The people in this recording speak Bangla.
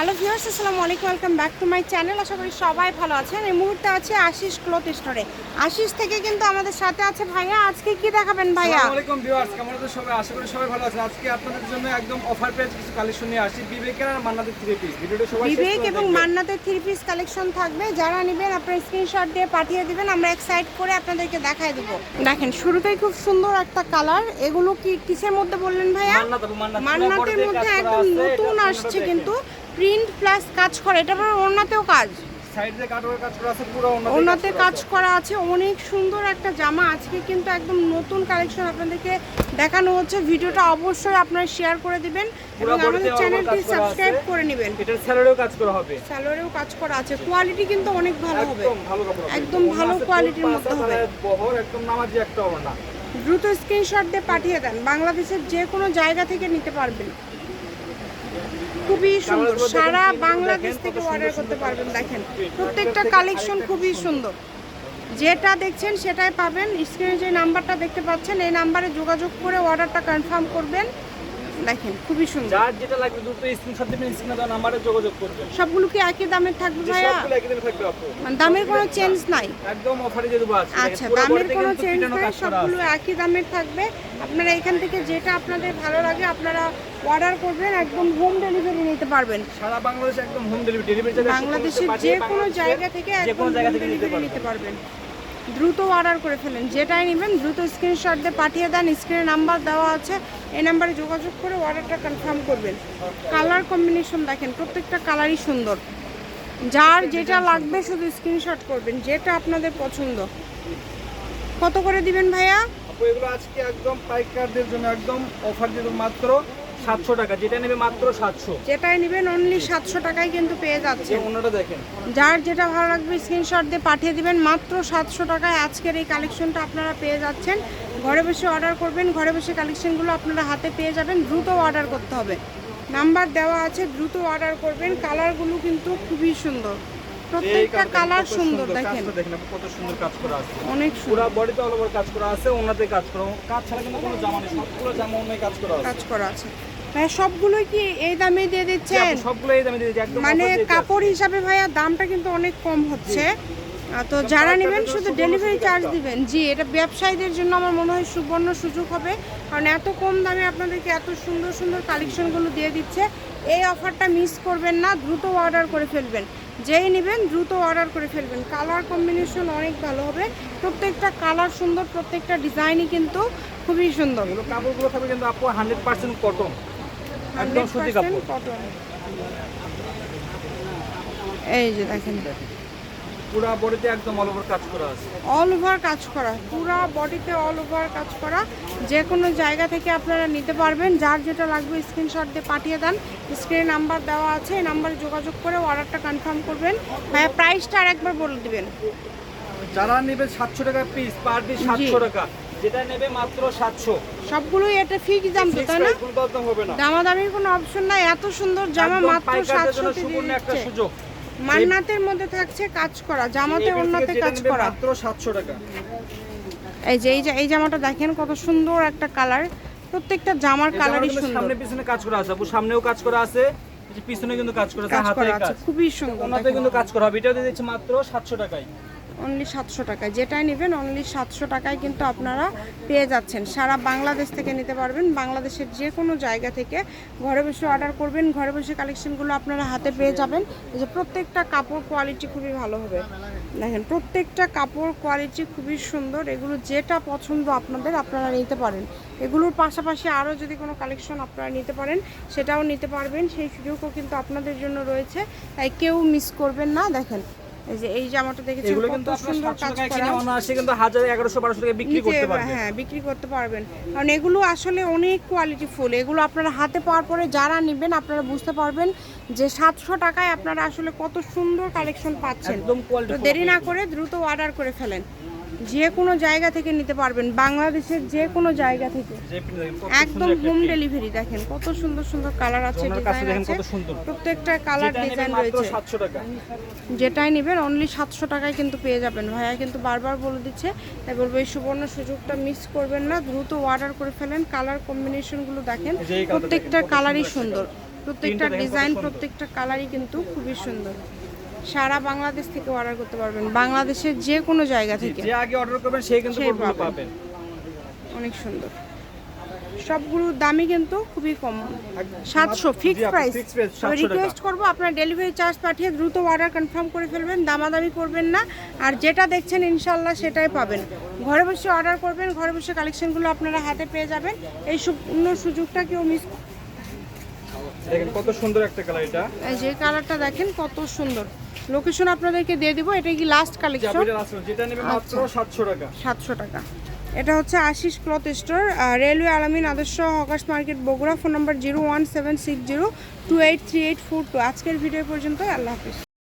হ্যালো ভিউয়ার্স, আসসালামু আলাইকুম, welcome back to my channel. আশা করি সবাই ভালো আছেন। এই মুহূর্তে আছে আশিস ক্লথ স্টোরে। আশিস থেকে কিন্তু আমাদের সাথে আছে ভাইয়া। আজকে কি দেখাবেন ভাইয়া? আসসালামু আলাইকুম ভিউয়ার্স, কেমন আছেন সবাই? আশা করি সবাই ভালো আছেন। আজকে আপনাদের জন্য একদম অফার প্রাইস কিছু কালেকশন নিয়ে আসছি। বিবেকের আর মান্নাতের 3 পিস। ভিডিওটা সবাই শেষ বিবেক পর্যন্ত এবং দেখবেন। মান্নাতের 3 পিস কালেকশন থাকবে। যারা নেবেন আপনারা স্ক্রিনশট দিয়ে পাঠিয়ে দিবেন, আমরা এক সাইড করে আপনাদেরকে দেখায় দেব। দেখেন শুরুতেই খুব সুন্দর একটা কালার। এগুলো কি কিসের মধ্যে বললেন ভাইয়া? মান্নাতের মধ্যে একদম নতুন আসছে, কিন্তু প্রিন্ট প্লাস কাজ করা। এটা আবার ওড়নাতেও কাজ, সাইডে কাটওয়ার কাজ করা আছে, পুরো ওড়নাতে কাজ করা আছে। অনেক সুন্দর একটা জামা। আজকে কিন্তু একদম নতুন কালেকশন আপনাদেরকে দেখানো হচ্ছে। ভিডিওটা অবশ্যই আপনারা শেয়ার করে দিবেন এবং আমাদের চ্যানেলটি সাবস্ক্রাইব করে নেবেন। এটার স্যালোরেও কাজ করা হবে, স্যালোরেও কাজ করা আছে। কোয়ালিটি কিন্তু অনেক ভালো হবে, একদম ভালো কাপড় হবে, একদম ভালো কোয়ালিটির মধ্যে হবে। বহর একদম নামাজি একটা ওড়না। দ্রুত স্ক্রিনশট দিয়ে পাঠিয়ে দেন। বাংলাদেশের যে কোনো জায়গা থেকে নিতে পারবেন। খুবই সুন্দর, সারা বাংলাদেশ থেকে অর্ডার করতে পারবেন। দেখেন প্রত্যেকটা কালেকশন খুবই সুন্দর। যেটা দেখছেন সেটাই পাবেন। স্ক্রিনে যে নাম্বারটা দেখতে পাচ্ছেন, এই নাম্বারে যোগাযোগ করে অর্ডারটা কনফার্ম করবেন। দেখেন খুবই সুন্দর। যার যেটা লাগবে দ্রুত স্ক্রিনশট দিবেন, স্ক্রিনে দেওয়া নাম্বারে যোগাযোগ করবেন। সবগুলো কি একই দামের থাকবে ভাইয়া? সবগুলো একই দামে থাকবে আপু, মানে দামের কোনো চেঞ্জ নাই? একদম অফারে দিয়ে দেবো আজকে। আচ্ছা, দামের কোনো চেঞ্জ নাই, সবগুলো একই দামের থাকবে। আপনারা এখান থেকে যেটা আপনাদের ভালো লাগে আপনারা অর্ডার করবেন, একদম হোম ডেলিভারি নিতে পারবেন। সারা বাংলাদেশে একদম হোম ডেলিভারি চার্জ বাংলাদেশের যে কোনো জায়গা থেকে একদম হোম ডেলিভারি নিতে পারবেন। দ্রুত অর্ডার করে ফেলেন। যেটাই নেবেন দ্রুত স্ক্রিনশট দিয়ে পাঠিয়ে দেন। স্ক্রিনে নাম্বার দেওয়া আছে, এই নাম্বারে যোগাযোগ করে অর্ডারটা কনফার্ম করবেন। কালার কম্বিনেশন দেখেন, প্রত্যেকটা কালারই সুন্দর। যার যেটা লাগবে শুধু স্ক্রিনশট করবেন, যেটা আপনাদের পছন্দ। কত করে দিবেন ভাইয়া? আপু এগুলো আজকে একদম পাইকারদের জন্য একদম অফার দিয়ে দেবো মাত্র 700 টাকা। যেটা নেবে মাত্র 700, যেটাই নেবেন অনলি 700 টাকায় কিন্তু পেয়ে যাচ্ছে। ওনাটা দেখেন, যার যেটা ভালো লাগবে স্ক্রিনশট দিয়ে পাঠিয়ে দিবেন। মাত্র 700 টাকায় আজকের এই কালেকশনটা আপনারা পেয়ে যাচ্ছেন। ঘরে বসে অর্ডার করবেন, ঘরে বসে কালেকশনগুলো আপনারা হাতে পেয়ে যাবেন। দ্রুত অর্ডার করতে হবে, নাম্বার দেওয়া আছে, দ্রুত অর্ডার করবেন। কালারগুলো কিন্তু খুবই সুন্দর, প্রত্যেকটা কালার সুন্দর। দেখেন কত সুন্দর কাজ করা আছে, অনেক পুরো সুন্দর বডিতে অল ওভার কাজ করা আছে, ওনাতে কাজ করা। কাজ ছাড়া কিন্তু কোনো জামা নেই, সবগুলো জামা ওনায় কাজ করা আছে। কাজ করা আছে। ভাইয়া সবগুলোই কি এই দামে দিয়ে দিচ্ছেন? সবগুলো এই দামে দিয়ে দিচ্ছি, একদম মানে offer দিয়ে কাপড় হিসাবে ভাইয়া দামটা কিন্তু অনেক কম হচ্ছে। তো যারা নেবেন শুধু ডেলিভারি চার্জ দিবেন। জি, এটা ব্যবসায়ীদের জন্য আমার মনে হয় সুবর্ণ সুযোগ হবে, কারণ এত কম দামে আপনাদেরকে এত সুন্দর সুন্দর কালেকশনগুলো দিয়ে দিচ্ছে। এই অফারটা মিস করবেন না, দ্রুত অর্ডার করে ফেলবেন। যেই নেবেন দ্রুত অর্ডার করে ফেলবেন। কালার কম্বিনেশন অনেক ভালো হবে, প্রত্যেকটা কালার সুন্দর, প্রত্যেকটা ডিজাইনই কিন্তু খুবই সুন্দর। এগুলো কাপড়গুলো থাকবে কিন্তু আপু 100% কটন, একদম সুতি কাপড়। কটন। এই যে দেখেন পুরো বডিতে একদম অল ওভার কাজ করা আছে, অল ওভার কাজ করা, পুরো বডিতে অল ওভার কাজ করা। যে কোনো জায়গা থেকে আপনারা নিতে পারবেন। যার যেটা লাগবে স্ক্রিনশট দিয়ে পাঠিয়ে দেন। স্ক্রিনে নাম্বার দেওয়া আছে, এই নাম্বারে যোগাযোগ করে অর্ডারটা কনফার্ম করবেন। ভাইয়া প্রাইসটা আরেকবার বলে দিবেন। যারা নেবে 700 টাকা পিস, পার পিস 700 টাকা। যেটা নেবে মাত্র 700। সবগুলোই এটা ফিক্স দাম তো, তাই না? কোনো দরদাম হবে না, দামাদামির কোনো অপশন নাই। এত সুন্দর জামা একদম মাত্র পাইকারদের জন্য 700 তে সুবর্ণ একটা দিচ্ছে। সুযোগ। মান্নাতের মধ্যে থাকছে কাজ করা, জামাতে ওড়নাতে কাজ করা। মাত্র 700 টাকা। এই যে এই জামাটা দেখেন কত সুন্দর একটা কালার। প্রত্যেকটা জামার কালারই সুন্দর। সামনে পিছনে কাজ করা আছে, আপু সামনেও কাজ করা আছে, এই যে পিছনে কিন্তু কাজ করা আছে, কাজ হাতে করা আছে, কাজ, খুবই সুন্দর। ওনাতে কিন্তু কাজ করা হবে। এটাও দিয়ে দিচ্ছি মাত্র 700 টাকায়, অনলি 700 টাকায়। যেটাই নেবেন অনলি 700 টাকায় কিন্তু আপনারা পেয়ে যাচ্ছেন। সারা বাংলাদেশ থেকে নিতে পারবেন। বাংলাদেশের যে কোনো জায়গা থেকে ঘরে বসে অর্ডার করবেন, ঘরে বসে কালেকশনগুলো আপনারা হাতে পেয়ে যাবেন। এই যে প্রত্যেকটা কাপড় কোয়ালিটি খুবই ভালো হবে। দেখেন প্রত্যেকটা কাপড় কোয়ালিটি খুবই সুন্দর। এগুলো যেটা পছন্দ আপনাদের আপনারা নিতে পারেন। এগুলোর পাশাপাশি আরও যদি কোনো কালেকশন আপনারা নিতে পারেন সেটাও নিতে পারবেন, সেই সুযোগও কিন্তু আপনাদের জন্য রয়েছে। তাই কেউ মিস করবেন না। দেখেন এই যে এই জামাটা দেখেছেন এগুলো কত কিন্তু আপনারা সুন্দর 700 কাজ টাকায় করা। কিনে অনায়াসে কিন্তু 1000 1100 1200 টাকা বিক্রি করতে পারবেন। হ্যাঁ, বিক্রি করতে পারবেন, কারণ এগুলো আসলে অনেক কোয়ালিটি ফুল। এগুলো আপনারা হাতে পাওয়ার পরে যারা নেবেন আপনারা বুঝতে পারবেন যে 700 টাকায় আপনারা আসলে কত সুন্দর কালেকশন পাচ্ছেন। একদম কোয়ালিটি। তো দেরি না করে দ্রুত অর্ডার করে ফেলেন। যে কোনো জায়গা থেকে নিতে পারবেন, বাংলাদেশের যে কোনো জায়গা থেকে, একদম হোম ডেলিভারি। দেখেন কত সুন্দর সুন্দর কালার আছে, ডিজাইন আছে, প্রত্যেকটা কালার ডিজাইন রয়েছে। 700 টাকা যেটাই নেবেন অনলি 700 টাকায় কিন্তু পেয়ে যাবেন। ভাইয়া কিন্তু বারবার বলে দিচ্ছে, তাই বলবো এই সুবর্ণ সুযোগটা মিস করবেন না, দ্রুত অর্ডার করে ফেলেন। কালার কম্বিনেশনগুলো দেখেন, প্রত্যেকটা কালারই সুন্দর। প্রত্যেকটা দেখেন কত ডিজাইন সুন্দর। প্রত্যেকটা কালারই কিন্তু খুবই সুন্দর। সারা বাংলাদেশ থেকে অর্ডার করতে পারবেন, বাংলাদেশের যে কোনো জায়গা থেকে। যে আগে অর্ডার করবেন সেই কিন্তু সেই প্রোডাক্টগুলো পাবেন। পাবেন। অনেক সুন্দর, সবগুলোর দামই কিন্তু খুবই কম, একদম 700 ফিক্সড জি আপু, প্রাইস। fixed price, 700 টাকা। রিকোয়েস্ট করবো আপনার ডেলিভারি চার্জ পাঠিয়ে দ্রুত অর্ডার কনফার্ম করে ফেলবেন, দামাদামি করবেন না। আর যেটা দেখছেন ইনশাল্লাহ সেটাই পাবেন। ঘরে বসে অর্ডার করবেন, ঘরে বসে কালেকশনগুলো আপনারা হাতে পেয়ে যাবেন। এই অন্য সুযোগটা কেউ মিস। দেখেন কত সুন্দর একটা কালার এটা। এই যে কালারটা দেখেন কত সুন্দর। লোকেশন আপনাদেরকে দিয়ে দিব। এটা কি লাস্ট যে কালেকশন? আপু এটা আছে, যেটা নেবেন মাত্র 700 টাকা। 700 টাকা। এটা হচ্ছে আশিস ক্লথ স্টোর, রেলওয়ে আলামিন আদর্শ hawkers market Bogura. Phone number 01760283842। আজকের ভিডিও পর্যন্ত, আল্লাহ হাফিজ।